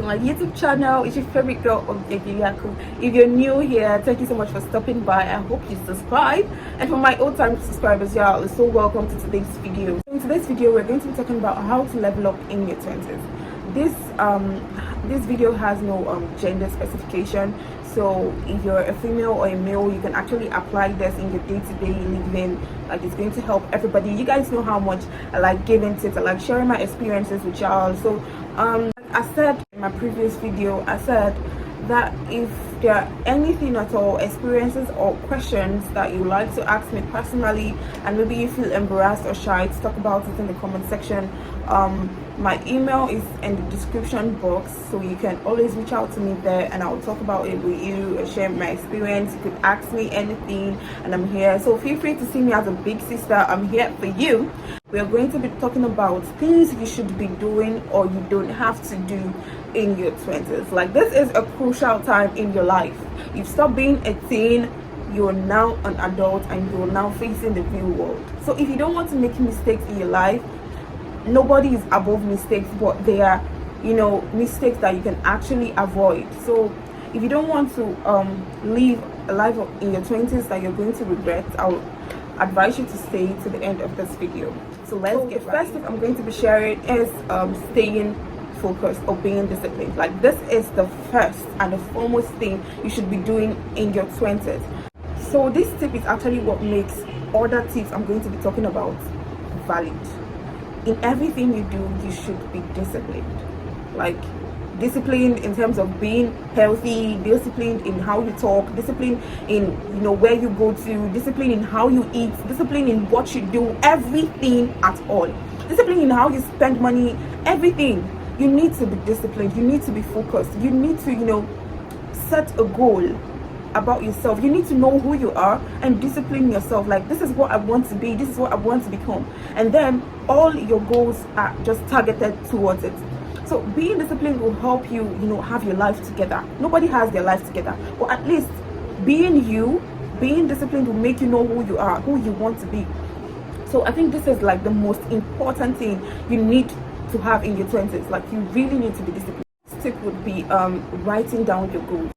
to my YouTube channel. It's your favorite girl of Yaku. If you're new here, thank you so much for stopping by. I hope you subscribe, and for my old time subscribers, y'all, so welcome to today's video. In today's video, we're going to be talking about how to level up in your 20s. This video has no gender specification, so if you're a female or a male, you can actually apply this in your day-to-day living. Like, it's going to help everybody. You guys know how much I like giving tips, I like sharing my experiences with y'all. So like I said in my previous video, I said that if there are anything at all, experiences or questions that you like to ask me personally, and maybe you feel embarrassed or shy to talk about it in the comment section, my email is in the description box, so you can always reach out to me there and I'll talk about it with you and share my experience. You could ask me anything and I'm here, so feel free to see me as a big sister. I'm here for you. We are going to be talking about things you should be doing or you don't have to do in your 20s. Like, this is a crucial time in your life. You've stopped being a teen, you're now an adult, and you're now facing the real world. So if you don't want to make mistakes in your life, nobody is above mistakes, but they are, mistakes that you can actually avoid. So if you don't want to live a life in your 20s that you're going to regret, I would advise you to stay to the end of this video. So let's get right. First tip I'm going to be sharing is staying focused or being disciplined. Like, this is the first and the foremost thing you should be doing in your 20s. So this tip is actually what makes other tips I'm going to be talking about valid. In everything you do, you should be disciplined. Like, disciplined in terms of being healthy, disciplined in how you talk, disciplined in where you go to, disciplined in how you eat, disciplined in what you do, everything at all. Disciplined in how you spend money, everything. You need to be disciplined. You need to be focused. You need to set a goal about yourself. You need to know who you are and discipline yourself. Like, this is what I want to be, this is what I want to become, and then all your goals are just targeted towards it. So being disciplined will help you have your life together. Nobody has their life together, but at least being disciplined will make you know who you are, who you want to be. So I think this is like the most important thing you need to have in your 20s. Like, you really need to be disciplined. This tip would be writing down your goals.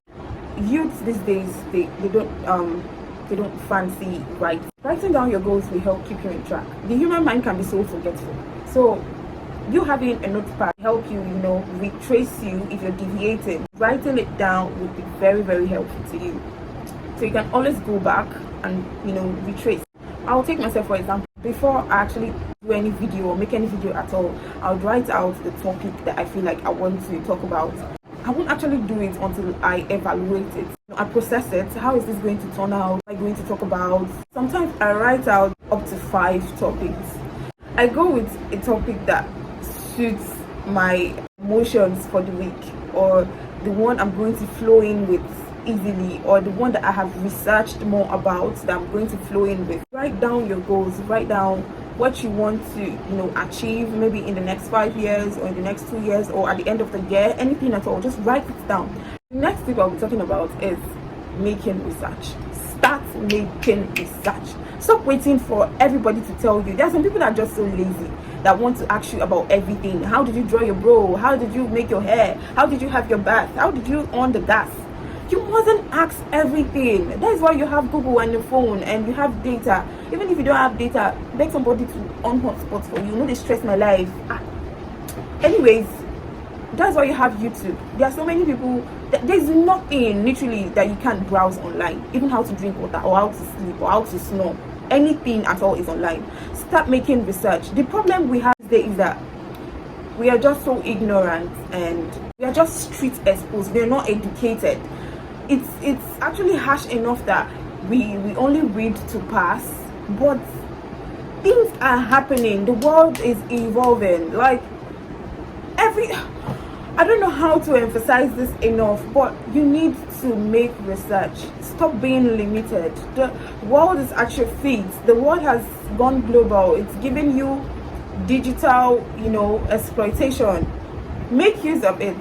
Youths these days, they don't fancy writing down your goals will help keep you in track. The human mind can be so forgetful, so you having a notepad help you retrace you if you're deviating. Writing it down would be very, very helpful to you, so you can always go back and retrace. I'll take myself for example. Before I actually do any video or make any video at all, I'll write out the topic that I feel like I want to talk about. I won't actually do it until I evaluate it. I process it. How is this going to turn out? What am I going to talk about? Sometimes I write out up to 5 topics. I go with a topic that suits my emotions for the week, or the one I'm going to flow in with easily, or the one that I have researched more about that I'm going to flow in with. Write down your goals. Write down what you want to achieve, maybe in the next 5 years or in the next 2 years or at the end of the year, anything at all. Just write it down. The next tip I'll be talking about is making research. Start making research. Stop waiting for everybody to tell you. There are some people that are just so lazy that want to ask you about everything. How did you draw your brow? How did you make your hair? How did you have your bath? How did you on the gas? You mustn't ask everything. That is why you have Google on your phone and you have data. Even if you don't have data, beg somebody to on hotspots for you. They stress my life. Anyways, that's why you have YouTube. There are so many people. There's nothing literally that you can't browse online. Even how to drink water, or how to sleep, or how to snore. Anything at all is online. Start making research. The problem we have today is that we are just so ignorant and we are just street exposed. We are not educated. It's actually harsh enough that we only read to pass, but things are happening. The world is evolving. Like, I don't know how to emphasize this enough, but you need to make research. Stop being limited. The world is at your feet. The world has gone global. It's giving you digital exploitation. Make use of it.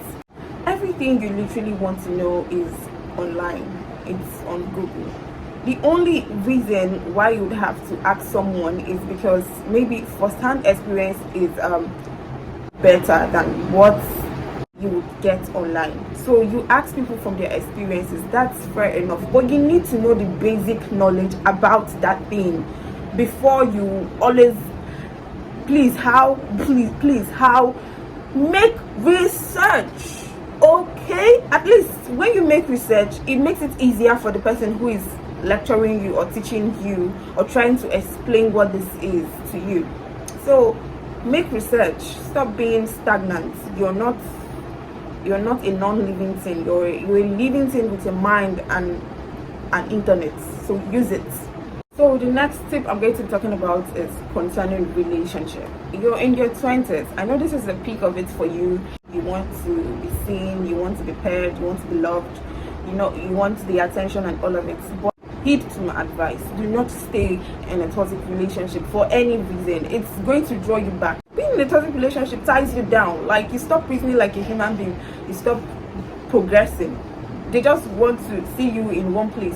Everything you literally want to know is online. It's on Google. The only reason why you would have to ask someone is because maybe first-hand experience is better than what you would get online. So you ask people from their experiences, that's fair enough, but you need to know the basic knowledge about that thing before you always please how make research. Okay, at least when you make research, it makes it easier for the person who is lecturing you or teaching you or trying to explain what this is to you. So make research. Stop being stagnant. You're not a non-living thing. You're a living thing with a mind and an internet. So use it. So the next tip I'm going to be talking about is concerning relationship. You're in your 20s. I know this is the peak of it for you. You want to be seen, you want to be paired, you want to be loved, you want the attention and all of it. But heed to my advice. Do not stay in a toxic relationship for any reason. It's going to draw you back. Being in a toxic relationship ties you down. Like, you stop breathing like a human being. You stop progressing. They just want to see you in one place.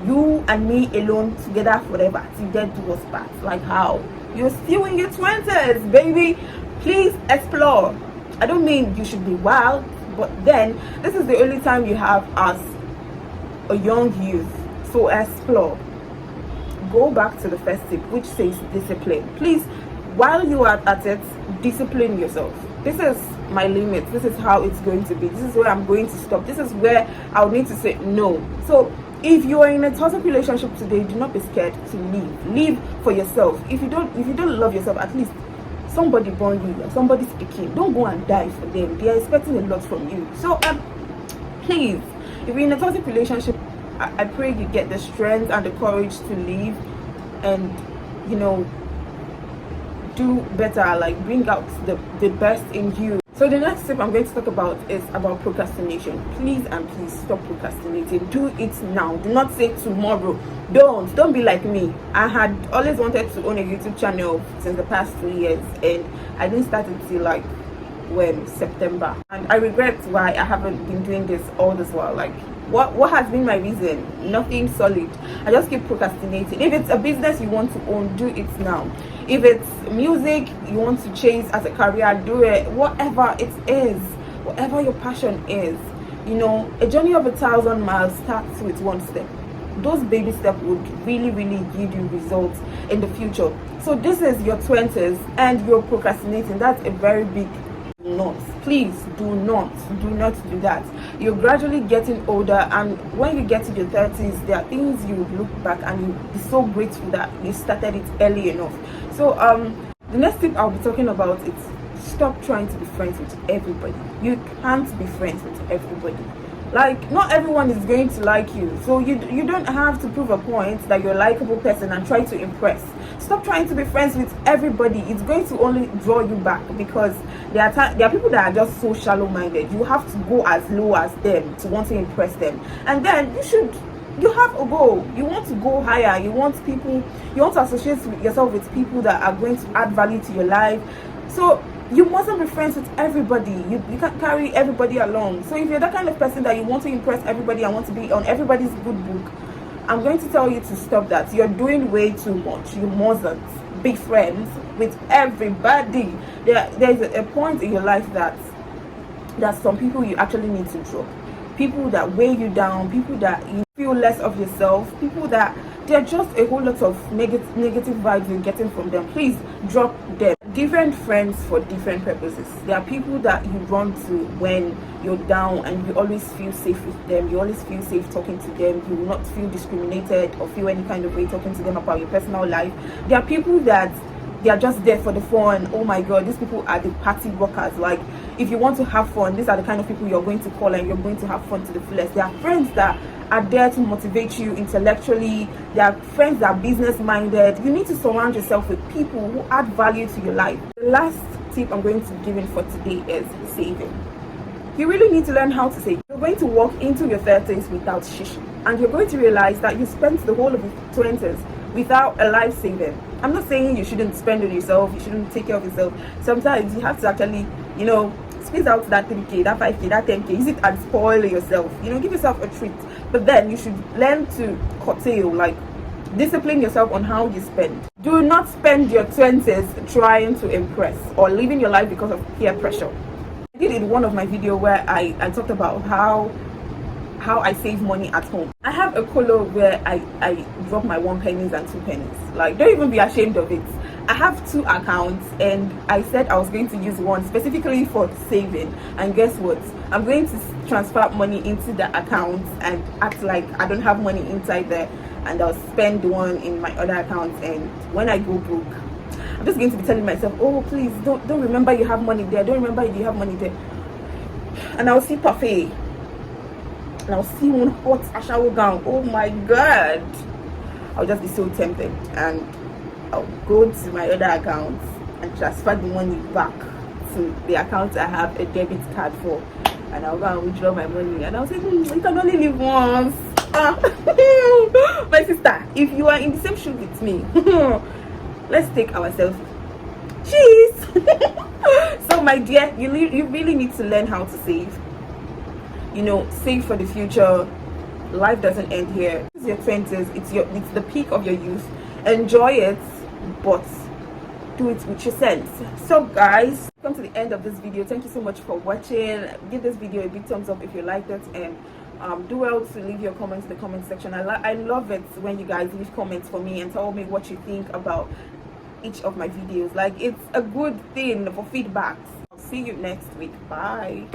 You and me alone together forever till death do us part. Like, how? You're still in your 20s, baby. Please explore. I don't mean you should be wild, but then this is the only time you have as a young youth. So explore. Go back to the first tip, which says discipline. Please, while you are at it, discipline yourself. This is my limit. This is how it's going to be. This is where I'm going to stop. This is where I'll need to say no. So if you are in a toxic relationship today, do not be scared to leave. Leave for yourself. If you don't love yourself, at least somebody born you, somebody speaking. Don't go and die for them. They are expecting a lot from you. So please, if you're in a toxic relationship, I pray you get the strength and the courage to leave and do better, like bring out the best in you. So the next tip I'm going to talk about is about procrastination. Please and please stop procrastinating. Do it now. Do not say tomorrow. Don't be like me. I had always wanted to own a YouTube channel since the past 2 years, and I didn't start until like September, and I regret why I haven't been doing this all this while. Like, what has been my reason? Nothing solid. I just keep procrastinating. If it's a business you want to own, do it now. If it's music you want to chase as a career, do it. Whatever it is, whatever your passion is, a journey of 1,000 miles starts with one step. Those baby steps would really give you results in the future. So this is your 20s and you're procrastinating. That's a very big not. Please do not do that. You're gradually getting older, and when you get to your 30s, there are things you would look back and you'll be so grateful that you started it early enough. So the next tip I'll be talking about is stop trying to be friends with everybody. You can't be friends with everybody. Like, not everyone is going to like you, so you don't have to prove a point that you're a likable person and try to impress. Stop trying to be friends with everybody. It's going to only draw you back, because there are people that are just so shallow-minded. You have to go as low as them to want to impress them, and then you have a goal. You want to go higher. You want to associate yourself with people that are going to add value to your life. So you mustn't be friends with everybody. You can't carry everybody along. So if you're that kind of person that you want to impress everybody and want to be on everybody's good book, I'm going to tell you to stop that. You're doing way too much. You mustn't be friends with everybody. There's a point in your life that there's some people you actually need to drop. People that weigh you down, people that you feel less of yourself, people that they're just a whole lot of negative vibes you're getting from them. Please drop them. Different friends for different purposes. There are people that you run to when you're down and you always feel safe with them. You always feel safe talking to them. You will not feel discriminated or feel any kind of way talking to them about your personal life. There are people that they are just there for the fun. Oh my god, these people are the party rockers. Like, if you want to have fun, these are the kind of people you're going to call and you're going to have fun to the fullest. There are friends that are there to motivate you intellectually. There are friends that are business minded. You need to surround yourself with people who add value to your life. The last tip I'm going to give in for today is saving. You really need to learn how to save. You're going to walk into your 30s without shish, and you're going to realize that you spent the whole of your 20s without a life saving. I'm not saying you shouldn't spend on yourself, you shouldn't take care of yourself. Sometimes you have to actually, squeeze out that 3k, that 5k, that 10k, use it and spoil yourself. Give yourself a treat. But then you should learn to curtail, like discipline yourself on how you spend. Do not spend your 20s trying to impress or living your life because of peer pressure. I did in one of my video where I talked about how I save money at home. I have a colo where I drop my 1 pennies and 2 pennies. Like, don't even be ashamed of it. I have 2 accounts, and I said I was going to use one specifically for saving, and guess what? I'm going to transfer money into the account and act like I don't have money inside there, and I'll spend one in my other account, and when I go broke, I'm just going to be telling myself, oh please don't remember you have money there, don't remember you have money there. And I'll see parfait, and I'll see one hot ashawo gown. Oh my god, I'll just be so tempted, and I'll go to my other accounts and transfer the money back to the account I have a debit card for, and I'll go and withdraw my money, and I'll say, you can only live once. My sister, if you are in the same shoe with me, let's take ourselves. Cheese. So my dear, you really need to learn how to save. You know, save for the future. Life doesn't end here. It's your 20s, it's the peak of your youth. Enjoy it, but do it with your sense. So guys, come to the end of this video. Thank you so much for watching. Give this video a big thumbs up if you liked it, and do well to leave your comments in the comment section. I love it when you guys leave comments for me and tell me what you think about each of my videos. Like, it's a good thing for feedbacks. I'll see you next week. Bye.